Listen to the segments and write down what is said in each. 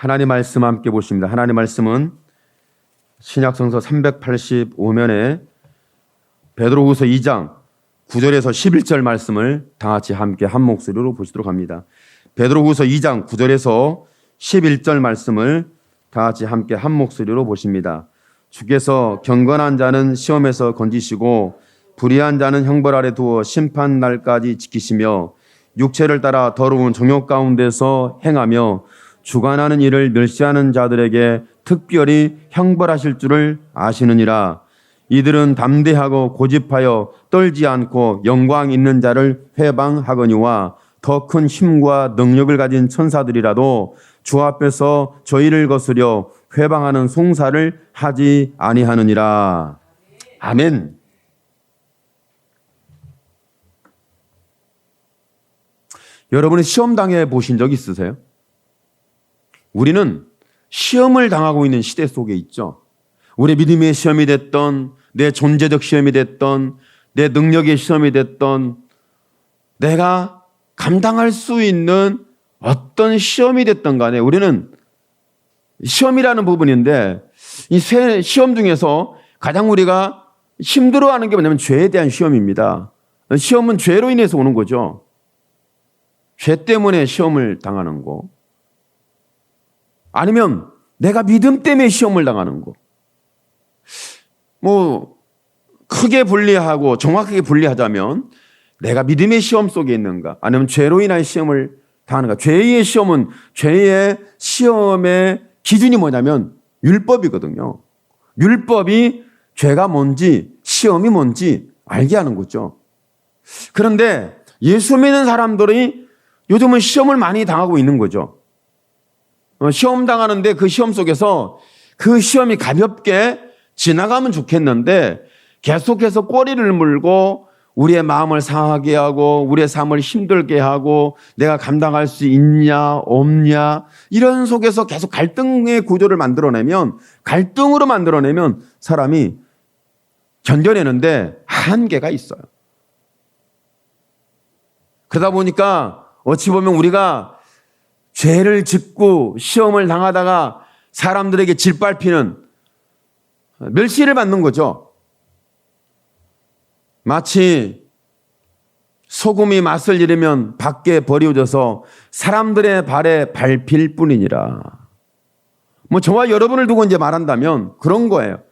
하나님 말씀 함께 보십니다. 하나님 말씀은 신약성서 385면에 베드로후서 2장 9절에서 11절 말씀을 다 같이 함께 한 목소리로 보시도록 합니다. 베드로후서 2장 9절에서 11절 말씀을 다 같이 함께 한 목소리로 보십니다. 주께서 경건한 자는 시험에서 건지시고 불의한 자는 형벌 아래 두어 심판 날까지 지키시며 육체를 따라 더러운 정욕 가운데서 행하며 주관하는 일을 멸시하는 자들에게 특별히 형벌하실 줄을 아시느니라. 이들은 담대하고 고집하여 떨지 않고 영광 있는 자를 회방하거니와 더 큰 힘과 능력을 가진 천사들이라도 주 앞에서 저희를 거스려 회방하는 송사를 하지 아니하느니라. 아멘. 여러분은 시험 당해 보신 적 있으세요? 우리는 시험을 당하고 있는 시대 속에 있죠. 우리 믿음의 시험이 됐던, 내 존재적 시험이 됐던, 내 능력의 시험이 됐던, 내가 감당할 수 있는 어떤 시험이 됐던 간에 우리는 시험이라는 부분인데, 이 세 시험 중에서 가장 우리가 힘들어하는 게 뭐냐면 죄에 대한 시험입니다. 시험은 죄로 인해서 오는 거죠. 죄 때문에 시험을 당하는 거. 아니면 내가 믿음 때문에 시험을 당하는 거. 크게 분리하고 정확하게 분리하자면 내가 믿음의 시험 속에 있는가, 아니면 죄로 인한 시험을 당하는가. 죄의 시험은, 죄의 시험의 기준이 뭐냐면 율법이거든요. 율법이 죄가 뭔지, 시험이 뭔지 알게 하는 거죠. 그런데 예수 믿는 사람들이 요즘은 시험을 많이 당하고 있는 거죠. 시험 당하는데 그 시험 속에서 그 시험이 가볍게 지나가면 좋겠는데 계속해서 꼬리를 물고 우리의 마음을 상하게 하고 우리의 삶을 힘들게 하고 내가 감당할 수 있냐 없냐 이런 속에서 계속 갈등의 구조를 갈등으로 만들어내면 사람이 견뎌내는데 한계가 있어요. 그러다 보니까 어찌 보면 우리가 죄를 짓고 시험을 당하다가 사람들에게 짓밟히는, 멸시를 받는 거죠. 마치 소금이 맛을 잃으면 밖에 버려져서 사람들의 발에 밟힐 뿐이니라. 저와 여러분을 두고 이제 말한다면 그런 거예요.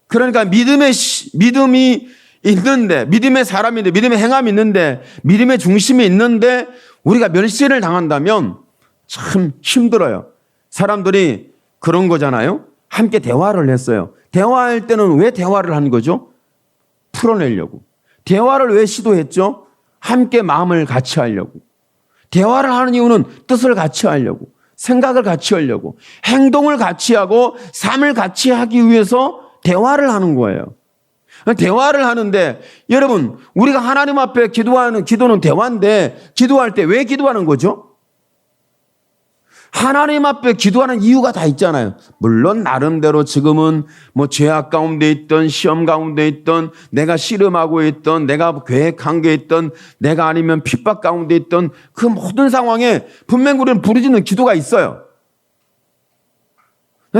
그러니까 믿음이 있는데, 믿음의 사람인데, 믿음의 행함이 있는데, 믿음의 중심이 있는데 우리가 멸시를 당한다면 참 힘들어요. 사람들이 그런 거잖아요. 함께 대화를 했어요. 대화할 때는 왜 대화를 한 거죠? 풀어내려고. 대화를 왜 시도했죠? 함께 마음을 같이 하려고. 대화를 하는 이유는 뜻을 같이 하려고, 생각을 같이 하려고, 행동을 같이 하고 삶을 같이 하기 위해서 대화를 하는 거예요. 대화를 하는데, 여러분, 우리가 하나님 앞에 기도하는 기도는 대화인데, 기도할 때 왜 기도하는 거죠? 하나님 앞에 기도하는 이유가 다 있잖아요. 물론 나름대로 지금은 죄악 가운데 있던, 시험 가운데 있던, 내가 씨름하고 있던, 내가 계획한 게 있던, 내가 아니면 핍박 가운데 있던 그 모든 상황에 분명히 우리는 부르짖는 기도가 있어요.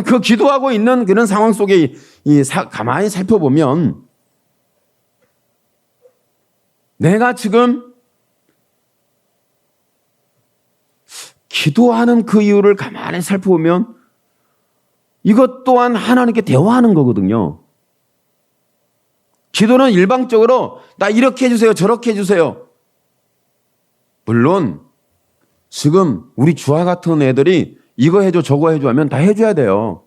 그 기도하고 있는 그런 상황 속에 가만히 살펴보면 내가 지금 기도하는 그 이유를 가만히 살펴보면 이것 또한 하나님께 대화하는 거거든요. 기도는 일방적으로 나 이렇게 해주세요, 저렇게 해주세요. 물론 지금 우리 주와 같은 애들이 이거 해줘 저거 해줘 하면 다 해줘야 돼요.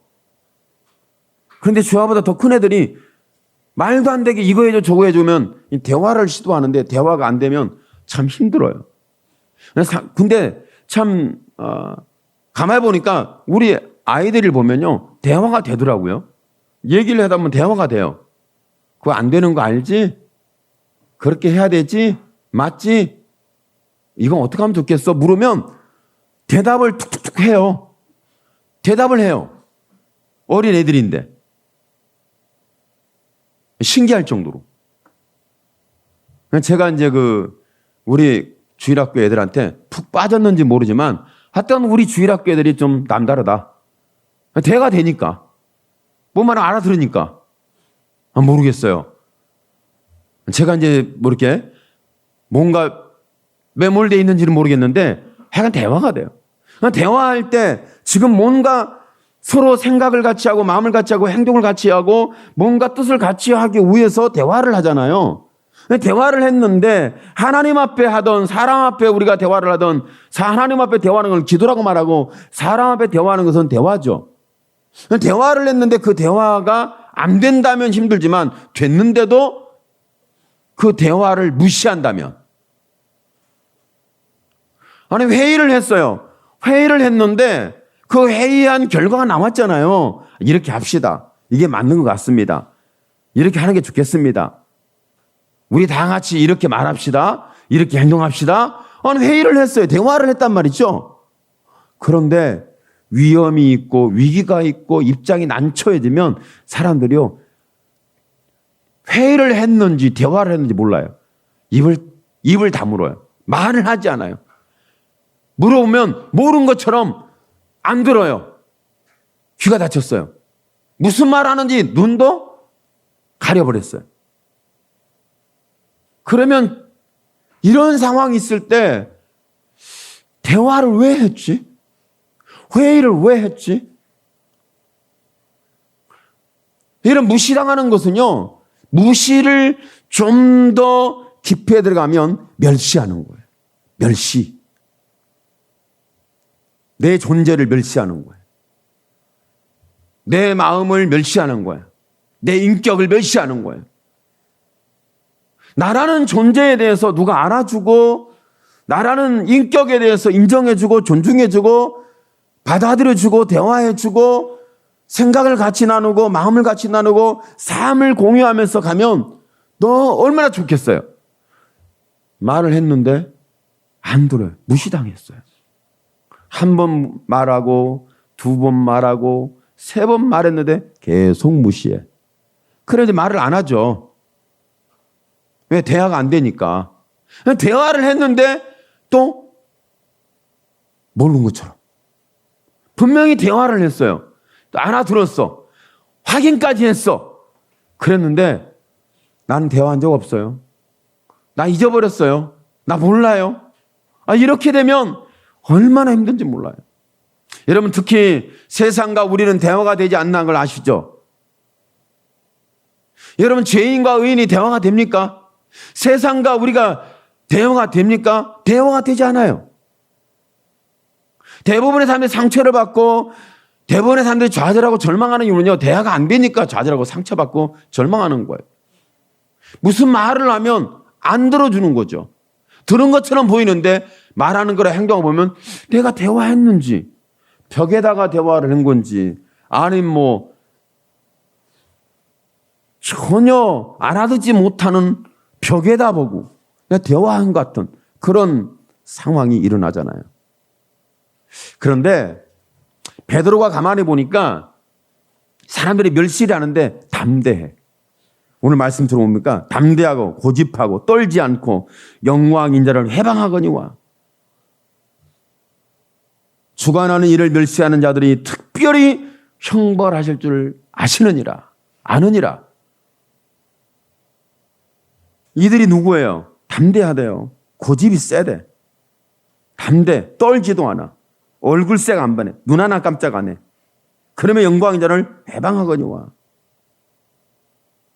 그런데 주와보다 더 큰 애들이 말도 안 되게 이거 해줘 저거 해주면 대화를 시도하는데 대화가 안 되면 참 힘들어요. 근데 참 가만히 보니까 우리 아이들을 보면요, 대화가 되더라고요. 얘기를 하다 보면 대화가 돼요. 그거 안 되는 거 알지? 그렇게 해야 되지? 맞지? 이건 어떻게 하면 좋겠어? 물으면 대답을 툭툭툭 해요. 대답을 해요. 어린 애들인데. 신기할 정도로. 제가 이제 우리 주일학교 애들한테 푹 빠졌는지 모르지만 하여튼 우리 주일학교 애들이 좀 남다르다. 대화가 되니까. 뭔 말을 알아들으니까. 모르겠어요. 제가 이제 뭐 이렇게 뭔가 매몰되어 있는지는 모르겠는데 하여간 대화가 돼요. 대화할 때 지금 뭔가 서로 생각을 같이 하고 마음을 같이 하고 행동을 같이 하고 뭔가 뜻을 같이 하기 위해서 대화를 하잖아요. 대화를 했는데 하나님 앞에 하던 사람 앞에 우리가 대화를 하던 하나님 앞에 대화하는 걸 기도라고 말하고 사람 앞에 대화하는 것은 대화죠. 대화를 했는데 그 대화가 안 된다면 힘들지만 됐는데도 그 대화를 무시한다면 아니 회의를 했어요. 회의를 했는데 그 회의한 결과가 나왔잖아요. 이렇게 합시다. 이게 맞는 것 같습니다. 이렇게 하는 게 좋겠습니다. 우리 다 같이 이렇게 말합시다. 이렇게 행동합시다. 아니 회의를 했어요. 대화를 했단 말이죠. 그런데 위험이 있고 위기가 있고 입장이 난처해지면 사람들이요. 회의를 했는지 대화를 했는지 몰라요. 입을 다물어요. 말을 하지 않아요. 물어보면 모르는 것처럼 안 들어요. 귀가 다쳤어요. 무슨 말 하는지 눈도 가려버렸어요. 그러면 이런 상황이 있을 때 대화를 왜 했지? 회의를 왜 했지? 이런 무시당하는 것은요. 무시를 좀 더 깊이 들어가면 멸시하는 거예요. 멸시. 내 존재를 멸시하는 거예요. 내 마음을 멸시하는 거예요. 내 인격을 멸시하는 거예요. 나라는 존재에 대해서 누가 알아주고 나라는 인격에 대해서 인정해주고 존중해주고 받아들여주고 대화해주고 생각을 같이 나누고 마음을 같이 나누고 삶을 공유하면서 가면 너 얼마나 좋겠어요. 말을 했는데 안 들어요. 무시당했어요. 한 번 말하고 두 번 말하고 세 번 말했는데 계속 무시해. 그래서 말을 안 하죠. 왜? 대화가 안 되니까. 대화를 했는데 또 모르는 것처럼. 분명히 대화를 했어요. 또 알아들었어. 확인까지 했어. 그랬는데 나는 대화한 적 없어요. 나 잊어버렸어요. 나 몰라요. 이렇게 되면 얼마나 힘든지 몰라요. 여러분 특히 세상과 우리는 대화가 되지 않는 걸 아시죠? 여러분 죄인과 의인이 대화가 됩니까? 세상과 우리가 대화가 됩니까? 대화가 되지 않아요. 대부분의 사람들이 상처를 받고 대부분의 사람들이 좌절하고 절망하는 이유는요. 대화가 안 되니까 좌절하고 상처받고 절망하는 거예요. 무슨 말을 하면 안 들어주는 거죠. 들은 것처럼 보이는데 말하는 거랑 행동을 보면 내가 대화했는지 벽에다가 대화를 한 건지 아니면 전혀 알아듣지 못하는 벽에다 보고 내가 대화한 것 같은 그런 상황이 일어나잖아요. 그런데 베드로가 가만히 보니까 사람들이 멸시를 하는데 담대해. 오늘 말씀 들어봅니까? 담대하고 고집하고 떨지 않고 영광 인자를 해방하거니와 주관하는 일을 멸시하는 자들이 특별히 형벌하실 줄 아시느니라. 아느니라. 이들이 누구예요? 담대하대요. 고집이 세대. 담대. 떨지도 않아. 얼굴색 안 변해. 눈 하나 깜짝 안 해. 그러면 영광 인자를 해방하거니와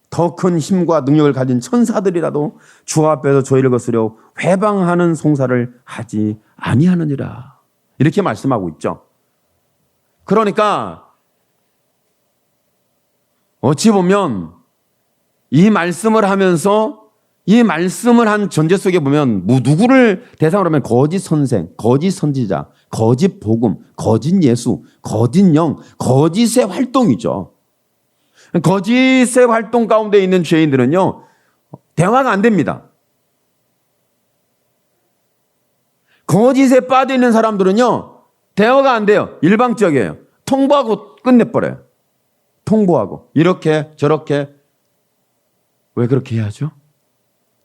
더 큰 힘과 능력을 가진 천사들이라도 주 앞에서 저희를 거스려 회방하는 송사를 하지 아니하느니라. 이렇게 말씀하고 있죠. 그러니까 어찌 보면 이 말씀을 하면서 이 말씀을 한 전제 속에 보면 누구를 대상으로 하면 거짓 선생, 거짓 선지자, 거짓 복음, 거짓 예수, 거짓 영, 거짓의 활동이죠. 거짓의 활동 가운데 있는 죄인들은요, 대화가 안 됩니다. 거짓에 빠져 있는 사람들은요, 대화가 안 돼요. 일방적이에요. 통보하고 끝내버려요. 통보하고. 이렇게 저렇게. 왜 그렇게 해야죠?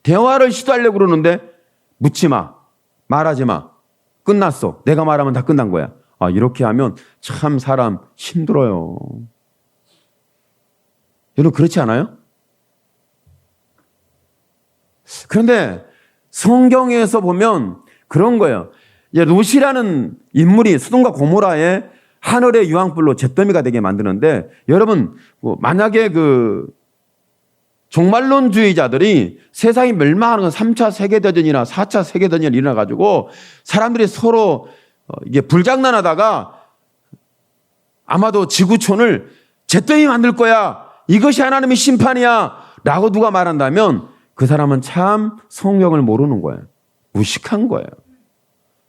대화를 시도하려고 그러는데 묻지 마. 말하지 마. 끝났어. 내가 말하면 다 끝난 거야. 이렇게 하면 참 사람 힘들어요. 여러분 그렇지 않아요? 그런데 성경에서 보면 그런 거예요. 롯이라는 인물이 소돔과 고모라의 하늘의 유황불로 잿더미가 되게 만드는데, 여러분 만약에 종말론주의자들이 세상이 멸망하는 건 3차 세계대전이나 4차 세계대전이 일어나가지고 사람들이 서로 이게 불장난하다가 아마도 지구촌을 잿더미 만들 거야, 이것이 하나님의 심판이야 라고 누가 말한다면 그 사람은 참 성경을 모르는 거예요. 무식한 거예요.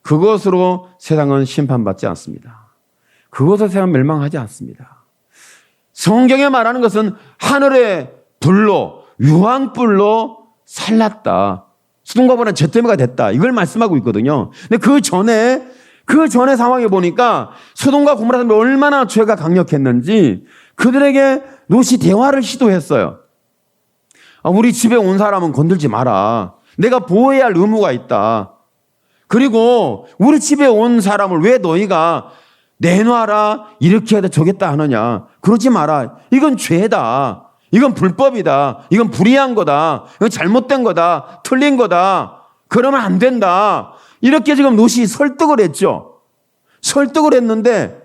그것으로 세상은 심판받지 않습니다. 그것으로 세상은 멸망하지 않습니다. 성경에 말하는 것은 하늘의 불로, 유황불로 살랐다. 소돔과 고모라는 잿더미가 됐다. 이걸 말씀하고 있거든요. 근데 그 전에 상황에 보니까 소돔과 고모라 사람들이 얼마나 죄가 강력했는지 그들에게 롯이 대화를 시도했어요. 우리 집에 온 사람은 건들지 마라. 내가 보호해야 할 의무가 있다. 그리고 우리 집에 온 사람을 왜 너희가 내놔라, 이렇게 하다 저겠다 하느냐. 그러지 마라. 이건 죄다. 이건 불법이다. 이건 불의한 거다. 이건 잘못된 거다. 틀린 거다. 그러면 안 된다. 이렇게 지금 롯이 설득을 했죠. 설득을 했는데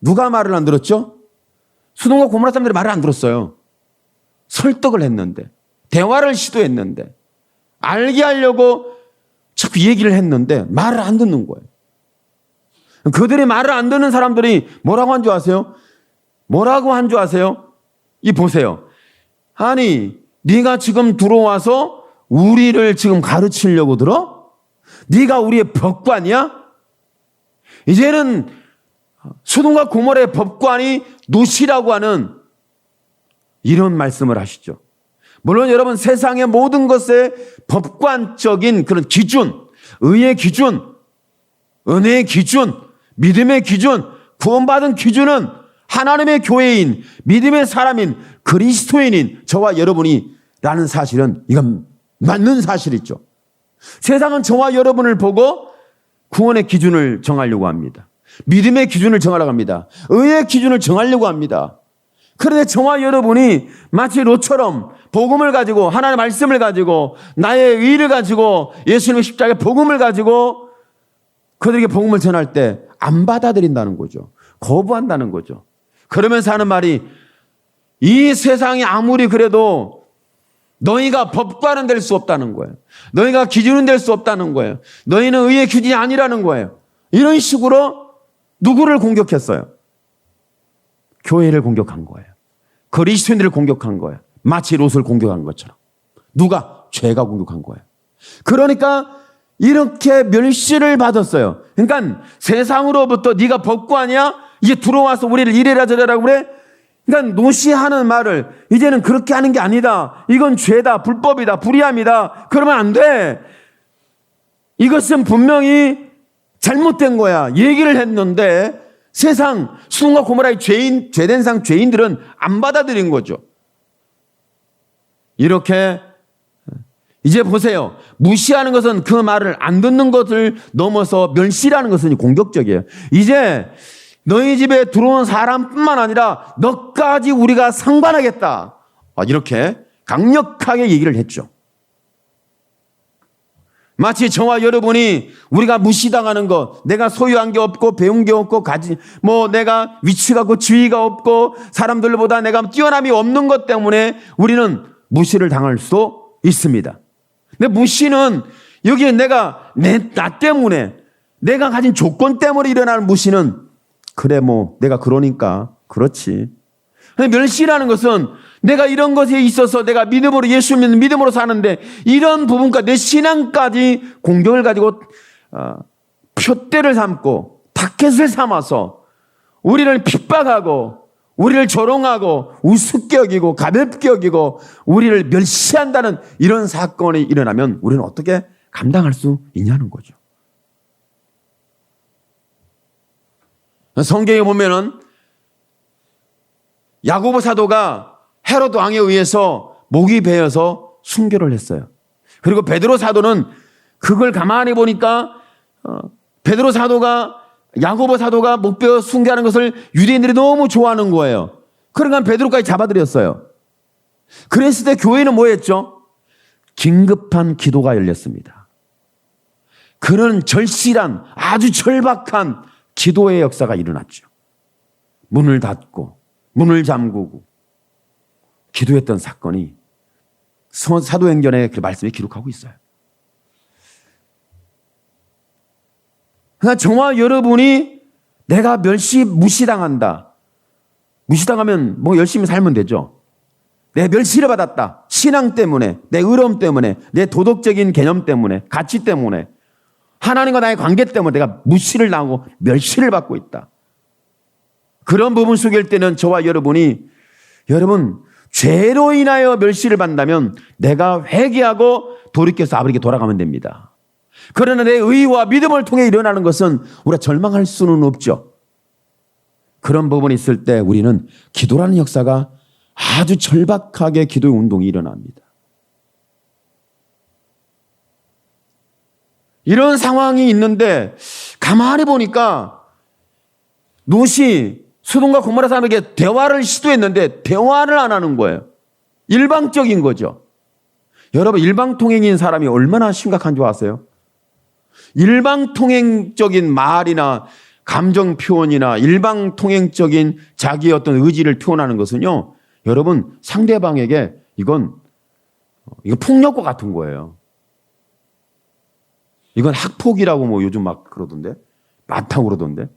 누가 말을 안 들었죠? 소돔과 고모라 사람들이 말을 안 들었어요. 설득을 했는데, 대화를 시도했는데, 알게 하려고 자꾸 얘기를 했는데 말을 안 듣는 거예요. 그들이 말을 안 듣는 사람들이 뭐라고 한 줄 아세요? 뭐라고 한 줄 아세요? 이 보세요. 아니, 네가 지금 들어와서 우리를 지금 가르치려고 들어? 네가 우리의 법관이야? 이제는 소돔과 고모라의 법관이 롯이라고 하는 이런 말씀을 하시죠. 물론 여러분 세상의 모든 것의 법관적인 그런 기준, 의의 기준, 은혜의 기준, 믿음의 기준, 구원받은 기준은 하나님의 교회인, 믿음의 사람인, 그리스도인인 저와 여러분이라는 사실은 이건 맞는 사실이죠. 세상은 저와 여러분을 보고 구원의 기준을 정하려고 합니다. 믿음의 기준을 정하려고 합니다. 의의 기준을 정하려고 합니다. 그런데 저와 여러분이 마치 롯처럼 복음을 가지고, 하나님의 말씀을 가지고, 나의 의를 가지고, 예수님의 십자가의 복음을 가지고 그들에게 복음을 전할 때 안 받아들인다는 거죠. 거부한다는 거죠. 그러면서 하는 말이, 이 세상이 아무리 그래도 너희가 법관은 될 수 없다는 거예요. 너희가 기준은 될 수 없다는 거예요. 너희는 의의 기준이 아니라는 거예요. 이런 식으로 누구를 공격했어요? 교회를 공격한 거예요. 그리스도인들을 공격한 거예요. 마치 롯을 공격한 것처럼. 누가? 죄가 공격한 거예요. 그러니까 이렇게 멸시를 받았어요. 그러니까 세상으로부터 네가 법관이야? 이제 들어와서 우리를 이래라 저래라 그래? 그러니까 롯이 하는 말을 이제는 그렇게 하는 게 아니다. 이건 죄다. 불법이다. 불의함이다. 그러면 안 돼. 이것은 분명히 잘못된 거야. 얘기를 했는데 세상 소돔과 고모라의 죄된 상 죄인들은 안 받아들인 거죠. 이렇게 이제 보세요. 무시하는 것은 그 말을 안 듣는 것을 넘어서 멸시라는 것은 공격적이에요. 이제 너희 집에 들어온 사람뿐만 아니라 너까지 우리가 상반하겠다. 이렇게 강력하게 얘기를 했죠. 마치 저와 여러분이 우리가 무시당하는 것, 내가 소유한 게 없고 배운 게 없고 내가 위치가 없고 지위가 없고 사람들보다 내가 뛰어남이 없는 것 때문에 우리는 무시를 당할 수도 있습니다. 근데 무시는 여기에 나 때문에, 내가 가진 조건 때문에 일어나는 무시는 그래 내가 그러니까 그렇지. 근데 멸시라는 것은 내가 이런 것에 있어서 내가 믿음으로, 예수 믿는 믿음으로 사는데 이런 부분까지 내 신앙까지 공격을 가지고 표대를 삼고 타켓을 삼아서 우리를 핍박하고 우리를 조롱하고 우습게 여기고 가볍게 여기고 우리를 멸시한다는 이런 사건이 일어나면 우리는 어떻게 감당할 수 있냐는 거죠. 성경에 보면은 야고보 사도가 헤롯 왕에 의해서 목이 베어서 순교를 했어요. 그리고 베드로 사도는 그걸 가만히 보니까 베드로 사도가 야고보 사도가 목베어 숭배하는 것을 유대인들이 너무 좋아하는 거예요. 그러니까 베드로까지 잡아들였어요. 그랬을 때 교회는 뭐 했죠? 긴급한 기도가 열렸습니다. 그런 절실한 아주 절박한 기도의 역사가 일어났죠. 문을 닫고 문을 잠그고 기도했던 사건이 사도행전의 그 말씀이 기록하고 있어요. 그러니까 저와 여러분이 내가 무시당한다. 무시당하면 뭐 열심히 살면 되죠. 내 멸시를 받았다. 신앙 때문에, 내 의로움 때문에, 내 도덕적인 개념 때문에, 가치 때문에, 하나님과 나의 관계 때문에 내가 무시를 당하고 멸시를 받고 있다. 그런 부분 속일 때는 저와 여러분이 여러분 죄로 인하여 멸시를 받는다면 내가 회개하고 돌이켜서 아버지께 돌아가면 됩니다. 그러나 내 의와 믿음을 통해 일어나는 것은 우리가 절망할 수는 없죠. 그런 부분이 있을 때 우리는 기도라는 역사가 아주 절박하게 기도의 운동이 일어납니다. 이런 상황이 있는데 가만히 보니까 롯이 소돔과 고모라 사람에게 대화를 시도했는데 대화를 안 하는 거예요. 일방적인 거죠. 여러분, 일방통행인 사람이 얼마나 심각한 줄 아세요? 일방통행적인 말이나 감정 표현이나 일방통행적인 자기의 어떤 의지를 표현하는 것은요, 여러분, 상대방에게 이건 폭력과 같은 거예요. 이건 학폭이라고 뭐 요즘 막 그러던데, 많다고 그러던데.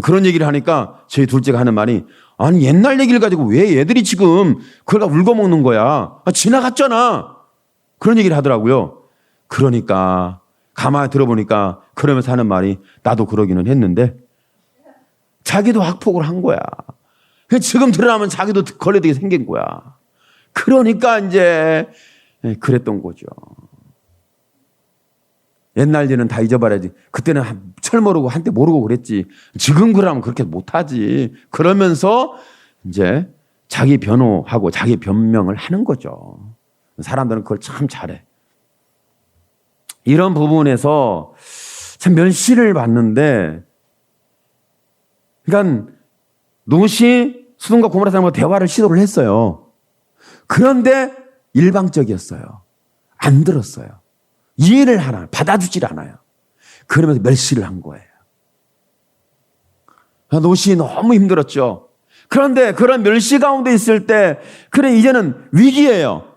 그런 얘기를 하니까 저희 둘째가 하는 말이, 아니 옛날 얘기를 가지고 왜 얘들이 지금 그걸 울고 먹는 거야. 지나갔잖아. 그런 얘기를 하더라고요. 그러니까 가만히 들어보니까 그러면서 하는 말이, 나도 그러기는 했는데 자기도 학폭을 한 거야. 지금 드러나면 자기도 걸레되게 생긴 거야. 그러니까 이제 그랬던 거죠. 옛날 일은 다 잊어버려야지. 그때는 철 모르고 한때 모르고 그랬지. 지금 그러면 그렇게 못하지. 그러면서 이제 자기 변호하고 자기 변명을 하는 거죠. 사람들은 그걸 참 잘해. 이런 부분에서 참 멸시를 받는데, 그러니까 롯이 소돔과 고모라 사람과 대화를 시도를 했어요. 그런데 일방적이었어요. 안 들었어요. 이해를 하나 받아주질 않아요. 그러면서 멸시를 한 거예요. 롯이 너무 힘들었죠. 그런데 그런 멸시 가운데 있을 때, 그래 이제는 위기예요.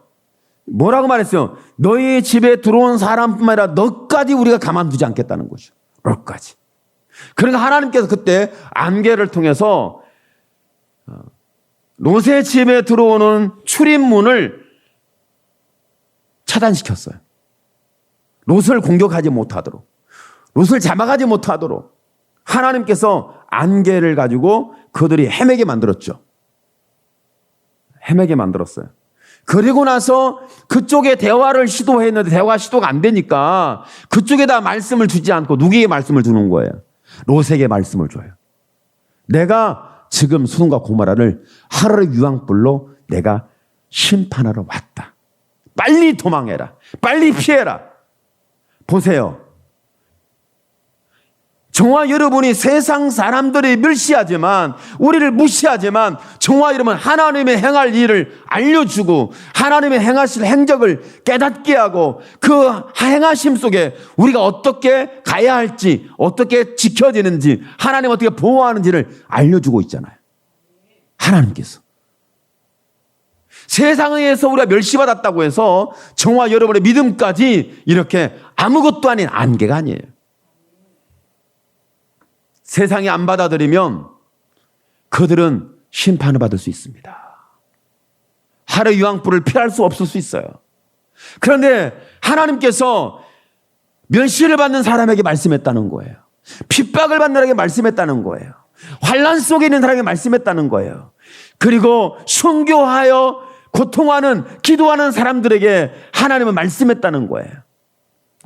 뭐라고 말했어요? 너희 집에 들어온 사람뿐만 아니라 너까지 우리가 가만두지 않겠다는 거죠. 너까지. 그러니까 하나님께서 그때 안개를 통해서 롯의 집에 들어오는 출입문을 차단시켰어요. 롯을 공격하지 못하도록, 롯을 잡아가지 못하도록 하나님께서 안개를 가지고 그들이 헤매게 만들었죠. 헤매게 만들었어요. 그리고 나서 그쪽에 대화를 시도했는데 대화 시도가 안 되니까 그쪽에다 말씀을 주지 않고 누구에게 말씀을 주는 거예요? 롯에게 말씀을 줘요. 내가 지금 소돔과 고모라를 하루의 유황불로 내가 심판하러 왔다. 빨리 도망해라. 빨리 피해라. 보세요. 저와 여러분이 세상 사람들이 멸시하지만, 우리를 무시하지만, 저와 여러분은 하나님의 행할 일을 알려주고 하나님의 행하실 행적을 깨닫게 하고 그 행하심 속에 우리가 어떻게 가야 할지, 어떻게 지켜지는지, 하나님 어떻게 보호하는지를 알려주고 있잖아요. 하나님께서. 세상에서 우리가 멸시받았다고 해서 저와 여러분의 믿음까지 이렇게 아무것도 아닌 안개가 아니에요. 세상이 안 받아들이면 그들은 심판을 받을 수 있습니다. 하루 유황불을 피할 수 없을 수 있어요. 그런데 하나님께서 멸시를 받는 사람에게 말씀했다는 거예요. 핍박을 받는 사람에게 말씀했다는 거예요. 환난 속에 있는 사람에게 말씀했다는 거예요. 그리고 순교하여 고통하는, 기도하는 사람들에게 하나님은 말씀했다는 거예요.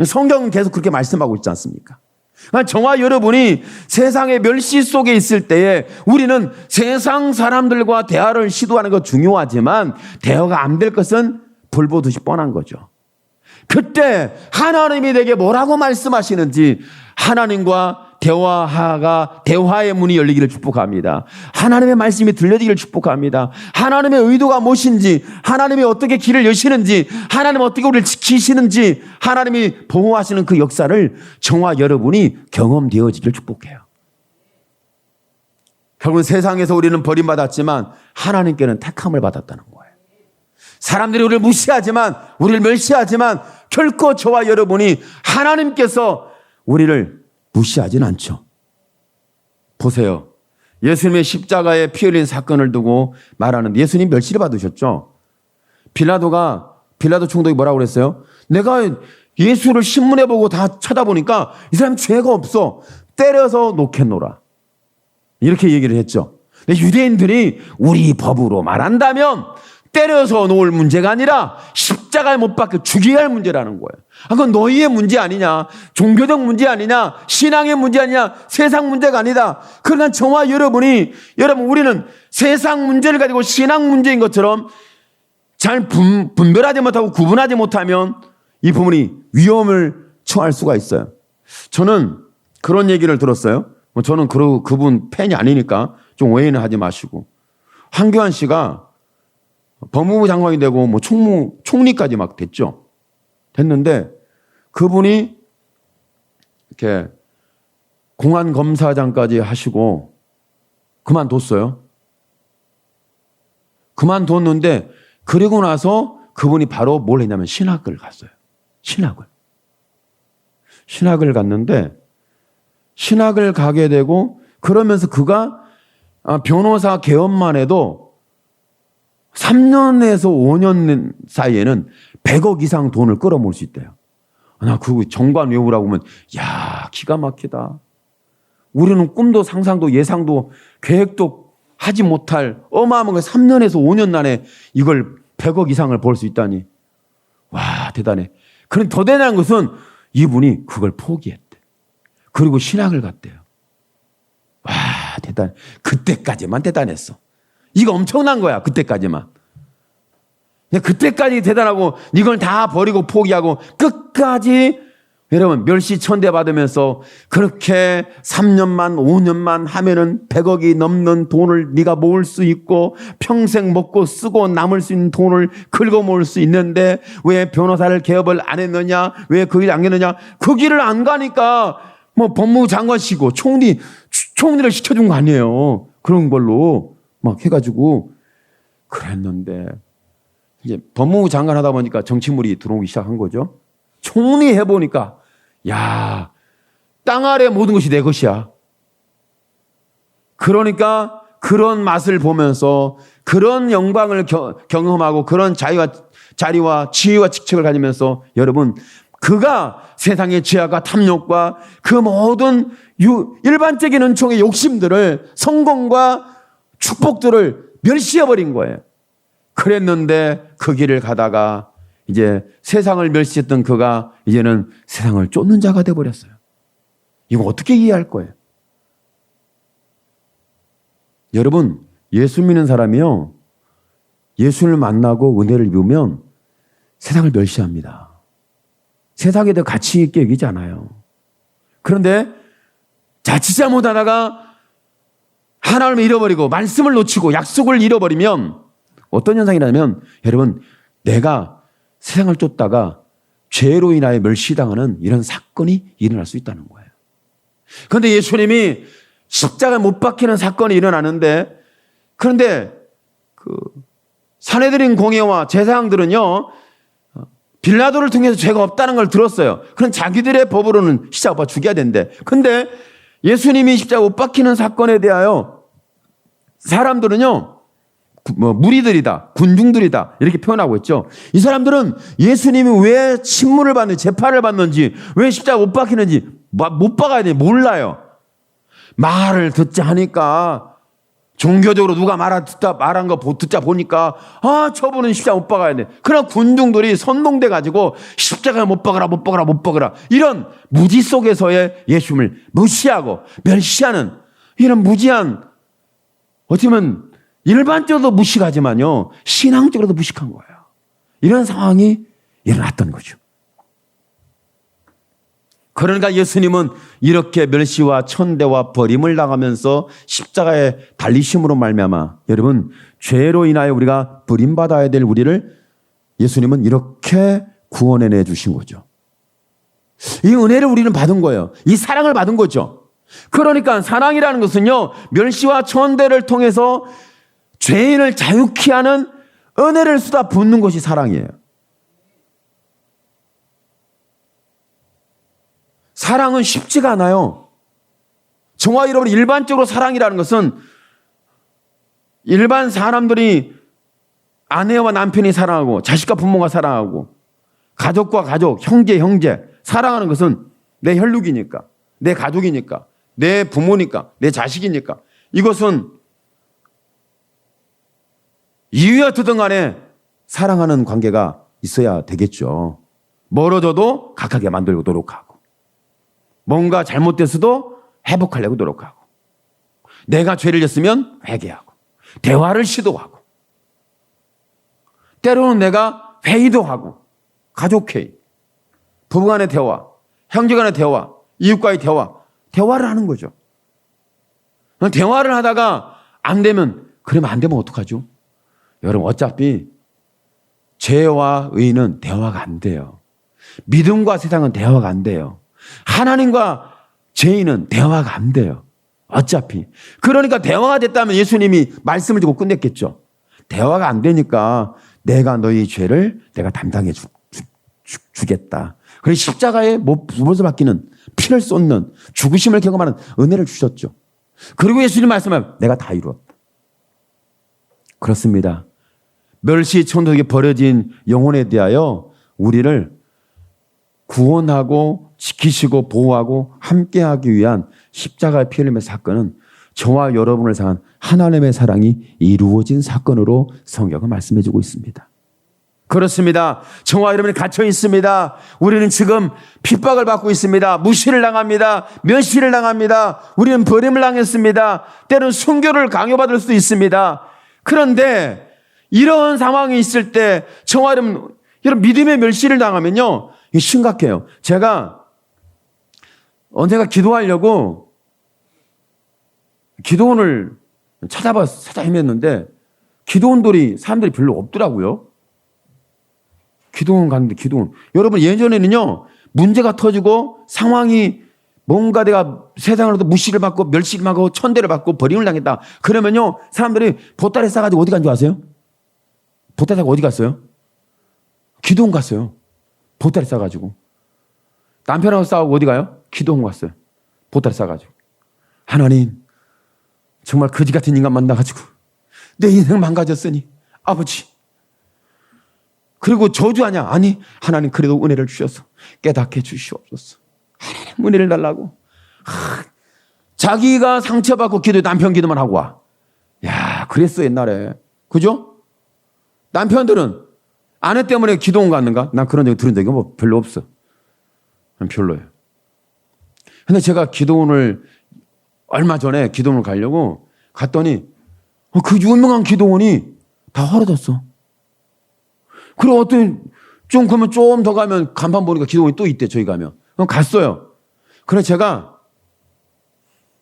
성경은 계속 그렇게 말씀하고 있지 않습니까? 저와 여러분이 세상의 멸시 속에 있을 때에 우리는 세상 사람들과 대화를 시도하는 것 중요하지만 대화가 안 될 것은 불보듯이 뻔한 거죠. 그때 하나님이 내게 뭐라고 말씀하시는지 하나님과 대화의 문이 열리기를 축복합니다. 하나님의 말씀이 들려지기를 축복합니다. 하나님의 의도가 무엇인지, 하나님이 어떻게 길을 여시는지, 하나님이 어떻게 우리를 지키시는지, 하나님이 보호하시는 그 역사를 저와 여러분이 경험되어지기를 축복해요. 결국은 세상에서 우리는 버림받았지만 하나님께는 택함을 받았다는 거예요. 사람들이 우리를 무시하지만, 우리를 멸시하지만 결코 저와 여러분이 하나님께서 우리를 무시하진 않죠. 보세요. 예수님의 십자가에 피 흘린 사건을 두고 말하는데 예수님 멸시를 받으셨죠. 빌라도 총독이 뭐라고 그랬어요? 내가 예수를 신문에 보고 다 쳐다보니까 이 사람 죄가 없어. 때려서 놓겠노라. 이렇게 얘기를 했죠. 근데 유대인들이 우리 법으로 말한다면 때려서 놓을 문제가 아니라 십자가에 못 박혀 죽여야 할 문제라는 거예요. 그건 너희의 문제 아니냐, 종교적 문제 아니냐, 신앙의 문제 아니냐, 세상 문제가 아니다. 그러나 저와 여러분, 우리는 세상 문제를 가지고 신앙 문제인 것처럼 잘 분별하지 못하고 구분하지 못하면 이 부분이 위험을 처할 수가 있어요. 저는 그런 얘기를 들었어요. 저는 그분 팬이 아니니까 좀 오해는 하지 마시고, 황교안 씨가 법무부 장관이 되고 총리까지 막 됐는데 그분이 이렇게 공안검사장까지 하시고 그만뒀어요. 그만뒀는데 그리고 나서 그분이 바로 뭘 했냐면 신학을 갔어요. 신학을 갔는데 신학을 가게 되고 그러면서 그가 변호사 개업만 해도 3년에서 5년 사이에는 100억 이상 돈을 끌어모을 수 있대요. 나 그 정관 외우라고 하면 야, 기가 막히다. 우리는 꿈도 상상도 예상도 계획도 하지 못할 어마어마한 3년에서 5년 안에 이걸 100억 이상을 벌 수 있다니. 와, 대단해. 그런데 더 대단한 것은 이분이 그걸 포기했대. 그리고 신학을 갔대요. 와, 대단해. 그때까지만 대단했어. 이거 엄청난 거야. 그때까지만. 그때까지 대단하고 이걸 다 버리고 포기하고 끝까지 여러분 멸시천대 받으면서 그렇게 3년만 5년만 하면은 100억이 넘는 돈을 네가 모을 수 있고 평생 먹고 쓰고 남을 수 있는 돈을 긁어 모을 수 있는데 왜 변호사를 개업을 안 했느냐, 왜 그 길 안 갔느냐. 그 길을 안 가니까 법무부 장관시고 총리를 시켜준 거 아니에요. 그런 걸로 막 해가지고 그랬는데 이제 법무부 장관 하다 보니까 정치물이 들어오기 시작한 거죠. 총리 해보니까 야, 땅 아래 모든 것이 내 것이야. 그러니까 그런 맛을 보면서 그런 영광을 경험하고 그런 자리와 지위와 직책을 가지면서 여러분 그가 세상의 죄악과 탐욕과 그 모든 일반적인 은총의 욕심들을 성공과 축복들을 멸시해버린 거예요. 그랬는데 그 길을 가다가 이제 세상을 멸시했던 그가 이제는 세상을 쫓는 자가 돼버렸어요. 이거 어떻게 이해할 거예요? 여러분, 예수 믿는 사람이요, 예수를 만나고 은혜를 입으면 세상을 멸시합니다. 세상에 더 가치 있게 여기지 않아요. 그런데 자칫 잘못하다가 하나님을 잃어버리고 말씀을 놓치고 약속을 잃어버리면 어떤 현상이냐면 여러분 내가 세상을 쫓다가 죄로 인하여 멸시당하는 이런 사건이 일어날 수 있다는 거예요. 그런데 예수님이 십자가에 못 박히는 사건이 일어나는데 그런데 그 산헤드린 공회와 제사장들은요 빌라도를 통해서 죄가 없다는 걸 들었어요. 그럼 자기들의 법으로는 십자가 못 죽여야 된대. 그런데 예수님이 십자가 못 박히는 사건에 대하여 사람들은요 무리들이다, 군중들이다 이렇게 표현하고 있죠. 이 사람들은 예수님이 왜 침문을 받는지, 재판을 받는지, 왜 십자가 못 박히는지 못 박아야 돼 몰라요. 말을 듣자 하니까 종교적으로 누가 말한 거 듣자 보니까 저분은 십자가 못 박아야 돼. 그러나 군중들이 선동돼 가지고 십자가 못 박으라 이런 무지 속에서의 예수님을 무시하고 멸시하는 이런 무지한 어떻게 보면 일반적으로도 무식하지만요 신앙적으로도 무식한 거예요. 이런 상황이 일어났던 거죠. 그러니까 예수님은 이렇게 멸시와 천대와 버림을 당하면서 십자가에 달리심으로 말미암아 여러분 죄로 인하여 우리가 버림받아야 될 우리를 예수님은 이렇게 구원해내 주신 거죠. 이 은혜를 우리는 받은 거예요. 이 사랑을 받은 거죠. 그러니까 사랑이라는 것은요, 멸시와 천대를 통해서 죄인을 자유케 하는 은혜를 쏟아붓는 것이 사랑이에요. 사랑은 쉽지가 않아요. 저와 여러분 일반적으로 사랑이라는 것은 일반 사람들이 아내와 남편이 사랑하고 자식과 부모가 사랑하고 가족과 가족, 형제 사랑하는 것은 내 혈육이니까, 내 가족이니까, 내 부모니까, 내 자식이니까 이것은 이유야 어떻든 간에 사랑하는 관계가 있어야 되겠죠. 멀어져도 가깝게 만들고 노력하고 뭔가 잘못됐어도 회복하려고 노력하고 내가 죄를 졌으면 회개하고 대화를 시도하고 때로는 내가 회의도 하고 가족회의, 부부간의 대화, 형제간의 대화, 이웃과의 대화를 하는 거죠. 대화를 하다가 안 되면 그러면 안 되면 어떡하죠? 여러분 어차피 죄와 의는 대화가 안 돼요. 믿음과 세상은 대화가 안 돼요. 하나님과 죄인은 대화가 안 돼요. 어차피. 그러니까 대화가 됐다면 예수님이 말씀을 주고 끝냈겠죠. 대화가 안 되니까 내가 너희 죄를 내가 담당해 주겠다. 그래서 십자가에 못을 박히는 피를 쏟는 죽으심을 경험하는 은혜를 주셨죠. 그리고 예수님 말씀하면 내가 다 이루었다. 그렇습니다. 멸시 천도에게 버려진 영혼에 대하여 우리를 구원하고 지키시고 보호하고 함께하기 위한 십자가의 피 흘림의 사건은 저와 여러분을 향한 하나님의 사랑이 이루어진 사건으로 성경은 말씀해주고 있습니다. 그렇습니다. 저와 여러분이 갇혀 있습니다. 우리는 지금 핍박을 받고 있습니다. 무시를 당합니다. 멸시를 당합니다. 우리는 버림을 당했습니다. 때로는 순교를 강요받을 수도 있습니다. 그런데 이런 상황이 있을 때 저와 여러분 믿음의 멸시를 당하면요 이게 심각해요. 제가 언젠가 기도하려고 기도원을 찾아 헤맸는데 기도원들이 사람들이 별로 없더라고요. 기도원 갔는데 기도원. 여러분 예전에는요 문제가 터지고 상황이 뭔가 내가 세상으로도 무시를 받고 멸시를 받고 천대를 받고 버림을 당했다. 그러면요 사람들이 보따리 싸가지고 어디 간 줄 아세요? 보따리 싸고 어디 갔어요? 기도원 갔어요. 보따리 싸가지고. 남편하고 싸우고 어디 가요? 기도원 갔어요. 보따리 싸가지고. 하나님 정말 거지 같은 인간 만나가지고 내 인생 망가졌으니 아버지. 그리고 저주하냐? 아니 하나님 그래도 은혜를 주셔서 깨닫게 주시옵소서. 하나님 은혜를 달라고. 자기가 상처받고 기도해 남편 기도만 하고 와. 야 그랬어 옛날에. 그죠? 남편들은 아내 때문에 기도원 갔는가? 난 그런 적이 들은 적이 뭐 별로 없어. 별로예요. 근데 제가 기도원을 얼마 전에 기도원을 가려고 갔더니 그 유명한 기도원이 다 헐어졌어. 그리고 그러면 좀 더 가면 간판 보니까 기도원이 또 있대, 저희 가면. 그럼 갔어요. 그래서 제가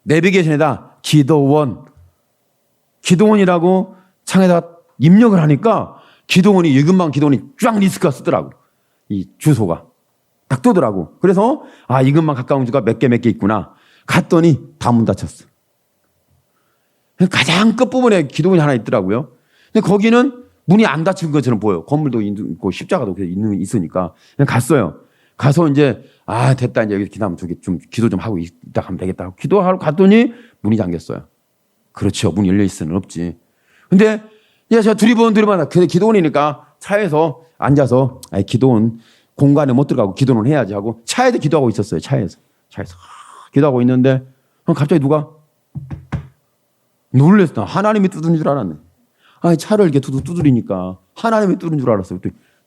내비게이션에다 기도원이라고 창에다가 입력을 하니까 기도원이 이금방 기도원이 쫙 리스트가 쓰더라고. 이 주소가. 딱 뜨더라고. 그래서 이금방 가까운 주가 몇 개 있구나. 갔더니 다 문 닫혔어. 가장 끝부분에 기도원이 하나 있더라고요. 근데 거기는 문이 안 닫힌 것처럼 보여. 건물도 있고 십자가도 있으니까. 그냥 갔어요. 가서 이제 됐다. 이제 여기 기도하면 좀 기도 좀 하고 있다 가면 되겠다. 기도하러 갔더니 문이 잠겼어요. 그렇죠. 문이 열려 있으면 없지. 근데 제가 두리번 기도원이니까 차에서 앉아서 기도원 공간에 못 들어가고 기도는 해야지 하고 차에서 기도하고 있었어요. 차에서 기도하고 있는데 갑자기 누가 놀랬어. 하나님이 뚫은 줄 알았네. 차를 이렇게 두드리니까 하나님이 뚫은 줄 알았어요.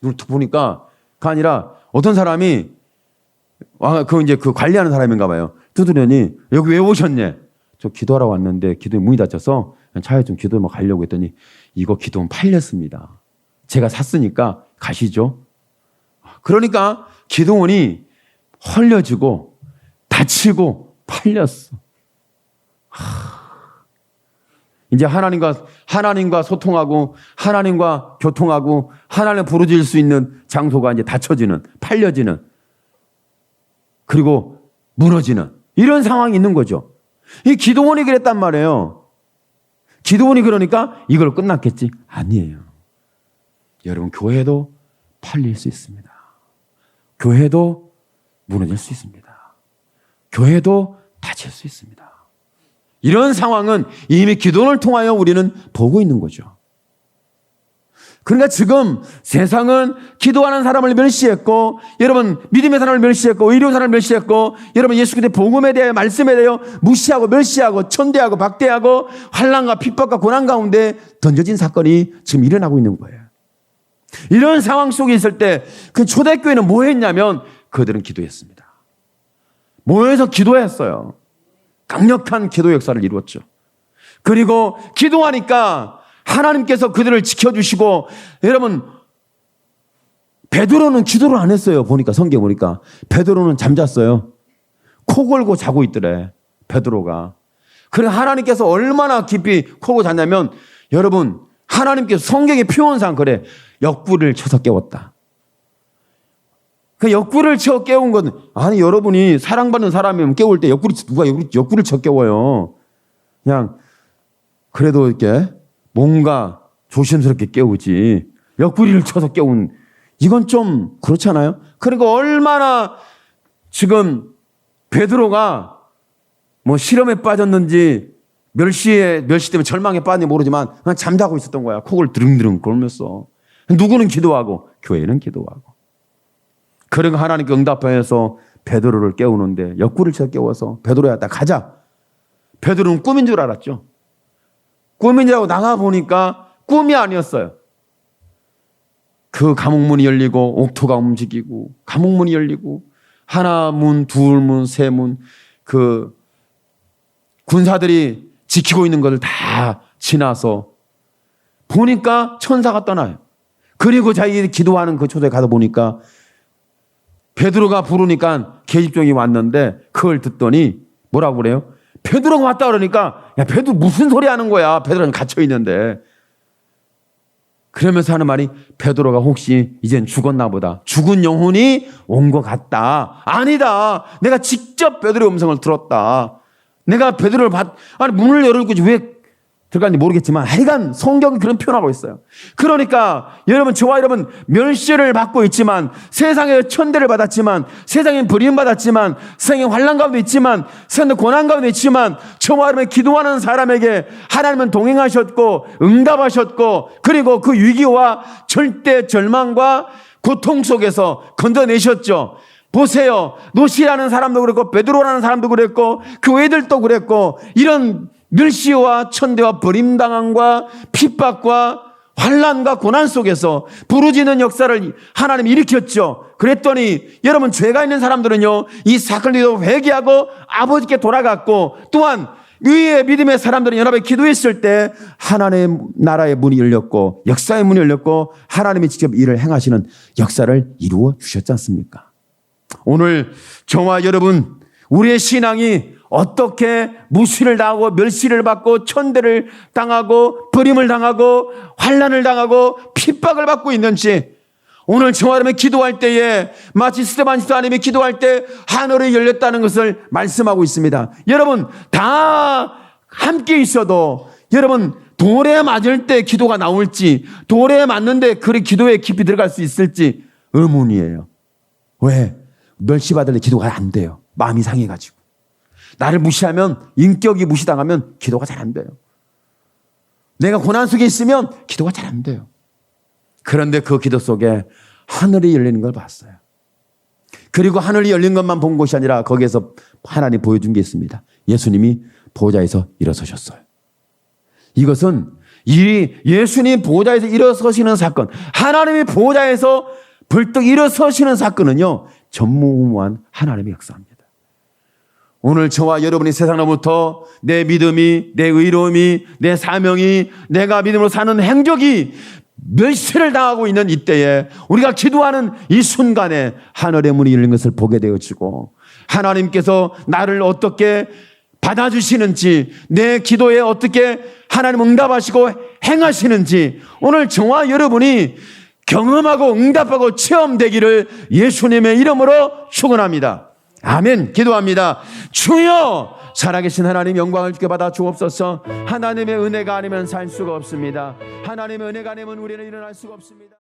눈을 툭 보니까 그 아니라 어떤 사람이 그 관리하는 사람인가 봐요. 두드려니 여기 왜 오셨냐? 저 기도하러 왔는데 기도에 문이 닫혀서 차에 좀 기도 가려고 했더니 이거 기도는 팔렸습니다. 제가 샀으니까 가시죠. 그러니까 기도원이 헐려지고 다치고 팔렸어. 이제 하나님과 소통하고 하나님과 교통하고 하나님을 부르질 수 있는 장소가 이제 닫혀지는, 팔려지는, 그리고 무너지는 이런 상황이 있는 거죠. 이 기도원이 그랬단 말이에요. 기도원이 그러니까 이걸 끝났겠지? 아니에요. 여러분, 교회도 팔릴 수 있습니다. 교회도 무너질 수 있습니다. 교회도 다칠 수 있습니다. 이런 상황은 이미 기도를 통하여 우리는 보고 있는 거죠. 그러니까 지금 세상은 기도하는 사람을 멸시했고, 여러분 믿음의 사람을 멸시했고, 의로운 사람을 멸시했고, 여러분 예수 그리스도의 복음에 대해, 말씀에 대해 무시하고 멸시하고 천대하고 박대하고 환난과 핍박과 고난 가운데 던져진 사건이 지금 일어나고 있는 거예요. 이런 상황 속에 있을 때 그 초대교회는 뭐 했냐면 그들은 기도했습니다. 모여서 기도했어요. 강력한 기도 역사를 이루었죠. 그리고 기도하니까 하나님께서 그들을 지켜주시고, 여러분 베드로는 기도를 안 했어요. 보니까 성경 보니까 베드로는 잠잤어요. 코 골고 자고 있더래, 베드로가. 그래, 하나님께서 얼마나 깊이 코 골고 잤냐면, 여러분 하나님께서 성경의 표현상 그래, 옆구리를 쳐서 깨웠다. 그 옆구리를 쳐 깨운 건, 아니 여러분이 사랑받는 사람이면 깨울 때 누가 옆구리를 쳐 깨워요. 그냥 그래도 이렇게 뭔가 조심스럽게 깨우지, 옆구리를 쳐서 깨운, 이건 좀 그렇잖아요. 그러니까 얼마나 지금 베드로가 뭐 실험에 빠졌는지 멸시 때문에 절망에 빠졌는지 모르지만 그냥 잠자고 있었던 거야. 콕을 드릉드릉 걸면서. 누구는 기도하고 교회는 기도하고. 그러니까 하나님께 응답하여서 베드로를 깨우는데 옆구리를 쳐 깨워서, 베드로야 나 가자. 베드로는 꿈인 줄 알았죠. 꿈인 줄 알고 나가보니까 꿈이 아니었어요. 그 감옥문이 열리고 옥토가 움직이고 감옥문이 열리고 하나 문, 둘 문, 세 문, 그 군사들이 지키고 있는 것을 다 지나서 보니까 천사가 떠나요. 그리고 자기 기도하는 그 초소에 가서 보니까 베드로가 부르니까 계집종이 왔는데 그걸 듣더니 뭐라고 그래요? 베드로가 왔다 그러니까, 야 베드로 무슨 소리 하는 거야? 베드로는 갇혀 있는데. 그러면서 하는 말이, 베드로가 혹시 이젠 죽었나 보다. 죽은 영혼이 온 것 같다. 아니다. 내가 직접 베드로의 음성을 들었다. 내가 베드로를 아니 문을 열어놓고 왜 들어갔는지 모르겠지만 하여간 성경이 그런 표현하고 있어요. 그러니까 여러분, 저와 여러분 멸시를 받고 있지만, 세상에 천대를 받았지만, 세상에 버림받았지만, 세상에 환난 가운데 있지만, 세상에 고난 가운데 있지만, 저와 여러분 기도하는 사람에게 하나님은 동행하셨고 응답하셨고, 그리고 그 위기와 절대 절망과 고통 속에서 건져내셨죠. 보세요. 노시라는 사람도 그랬고 베드로라는 사람도 그랬고 교회들도 그랬고, 이런 멸시와 천대와 버림당함과 핍박과 환난과 고난 속에서 부르짖는 역사를 하나님이 일으켰죠. 그랬더니 여러분, 죄가 있는 사람들은요 이 사건을 회개하고 아버지께 돌아갔고, 또한 위의 믿음의 사람들은 여러분이 기도했을 때 하나님의 나라의 문이 열렸고 역사의 문이 열렸고 하나님이 직접 일을 행하시는 역사를 이루어 주셨지 않습니까? 오늘 저와 여러분, 우리의 신앙이 어떻게 무시를 당하고 멸시를 받고 천대를 당하고 버림을 당하고 환난을 당하고 핍박을 받고 있는지, 오늘 저와 여러분이 기도할 때에 마치 스데반 집사님이 기도할 때 하늘이 열렸다는 것을 말씀하고 있습니다. 여러분, 다 함께 있어도 여러분 돌에 맞을 때 기도가 나올지, 돌에 맞는데 그 기도에 깊이 들어갈 수 있을지 의문이에요. 왜? 멸시받을 때 기도가 안 돼요. 마음이 상해가지고. 나를 무시하면, 인격이 무시당하면 기도가 잘 안 돼요. 내가 고난 속에 있으면 기도가 잘 안 돼요. 그런데 그 기도 속에 하늘이 열리는 걸 봤어요. 그리고 하늘이 열린 것만 본 것이 아니라 거기에서 하나님 보여준 게 있습니다. 예수님이 보좌에서 일어서셨어요. 이것은 이 예수님 보좌에서 일어서시는 사건, 하나님이 보좌에서 벌떡 일어서시는 사건은요 전무후무한 하나님의 역사입니다. 오늘 저와 여러분이 세상으로부터 내 믿음이, 내 의로움이, 내 사명이, 내가 믿음으로 사는 행적이 멸시를 당하고 있는 이때에 우리가 기도하는 이 순간에 하늘의 문이 열린 것을 보게 되어지고 하나님께서 나를 어떻게 받아주시는지, 내 기도에 어떻게 하나님 응답하시고 행하시는지 오늘 저와 여러분이 경험하고 응답하고 체험되기를 예수님의 이름으로 축원합니다. 아멘. 기도합니다. 주여, 살아계신 하나님 영광을 주께 받아 주옵소서. 하나님의 은혜가 아니면 살 수가 없습니다. 하나님의 은혜가 아니면 우리는 일어날 수가 없습니다.